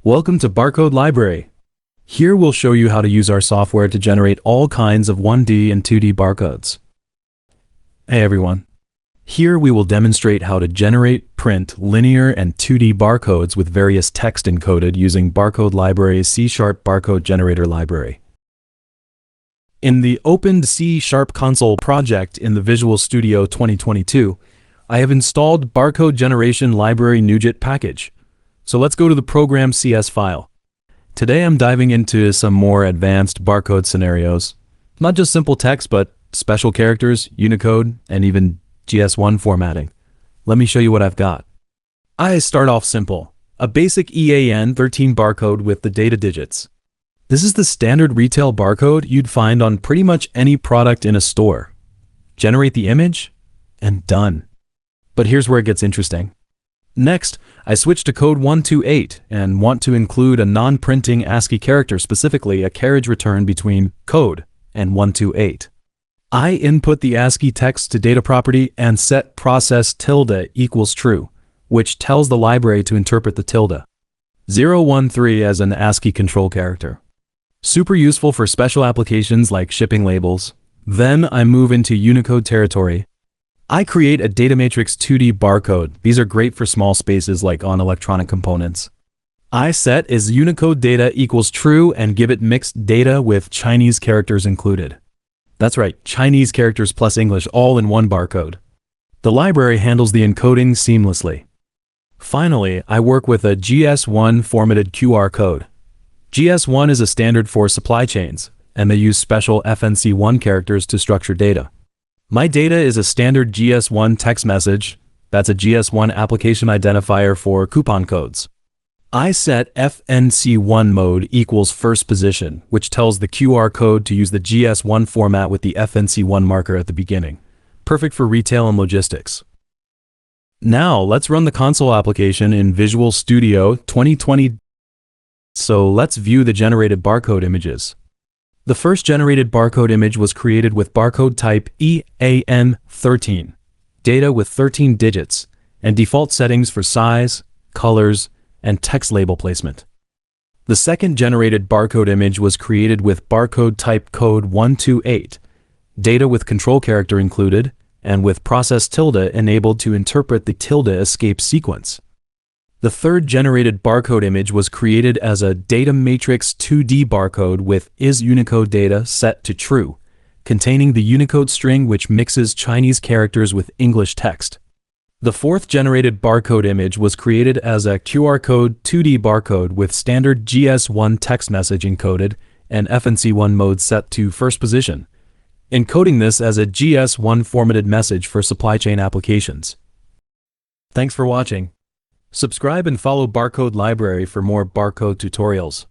Welcome to Barcode Library. Here we'll show you how to use our software to generate all kinds of 1D and 2D barcodes. Hey everyone. Here we will demonstrate how to generate, print linear and 2D barcodes with various text encoded using BarcodeLib C Barcode Generator library. In the opened C# console project in the Visual Studio 2022, I have installed barcode generation library NuGet package. So let's go to the program CS file. Today I'm diving into some more advanced barcode scenarios. Not just simple text, but special characters, Unicode, and even GS1 formatting. Let me show you what I've got. I start off simple. A basic EAN13 barcode with the data digits. This is the standard retail barcode you'd find on pretty much any product in a store. Generate the image, and done. But here's where it gets interesting. Next, I switch to code 128 and want to include a non-printing ASCII character, specifically a carriage return between code and 128. I input the ASCII text to data property and set process tilde equals true, which tells the library to interpret the tilde 013 as an ASCII control character. Super useful for special applications like shipping labels. Then I move into Unicode territory. I create a data matrix 2D barcode. These are great for small spaces like on electronic components. I set is Unicode data equals true and give it mixed data with Chinese characters included. That's right, Chinese characters plus English all in one barcode. The library handles the encoding seamlessly. Finally, I work with a GS1 formatted QR code. GS1 is a standard for supply chains, and they use special FNC1 characters to structure data. My data is a standard GS1 text message. That's a GS1 application identifier for coupon codes. I set FNC1 mode equals first position, which tells the QR code to use the GS1 format with the FNC1 marker at the beginning. Perfect for retail and logistics. Now let's run the console application in Visual Studio 2020. So let's view the generated barcode images. The first generated barcode image was created with barcode type EAN13, data with 13 digits, and default settings for size, colors, and text label placement. The second generated barcode image was created with barcode type code 128, data with control character included, and with process tilde enabled to interpret the tilde escape sequence. The third generated barcode image was created as a data matrix 2D barcode with is Unicode data set to true, containing the Unicode string which mixes Chinese characters with English text. The fourth generated barcode image was created as a QR code 2D barcode with standard GS1 text message encoded and FNC1 mode set to first position, encoding this as a GS1 formatted message for supply chain applications. Thanks for watching. Subscribe and follow Barcode Library for more barcode tutorials.